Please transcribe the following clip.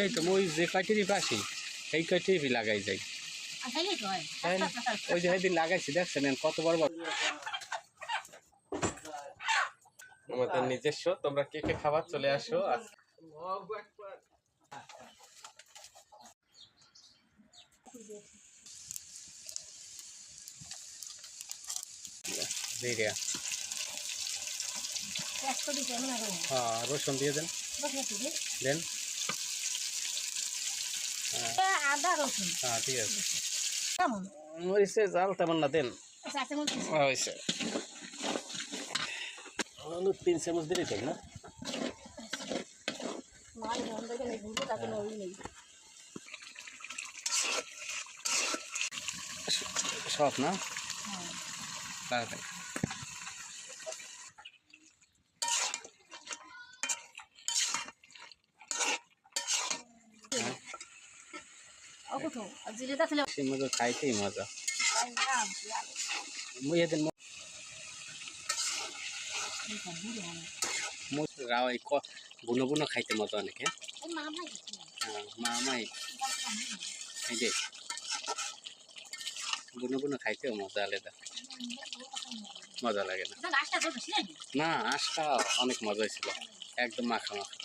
এই তো ওই যে কয়টিরই পাশি এই কয়টিরই লাগাই যাই ওই যে সেদিন লাগাইছি দেখছেন কত বড় বড় আমাদের নিজস্ব। তোমরা কে কে খাবার চলে আসো। হ্যাঁ রসুন দিয়ে দেন দেন। আদা রসুন হ্যাঁ ঠিক আছে কেমন হয়েছে জাল তেমন না দেন। হয়েছে 3 চামচ দিলেই ঠিক না। সব না তাড়াতাড়ি মজা খাইতেই মজা রাও বুনো বুনো খাইতে মজা অনেকে মামাই এই যে বুনো বুনো খাইতেও মজা আলাদা মজা লাগে না না আঁশটা অনেক মজা হয়েছিল একদম মাখা মাখা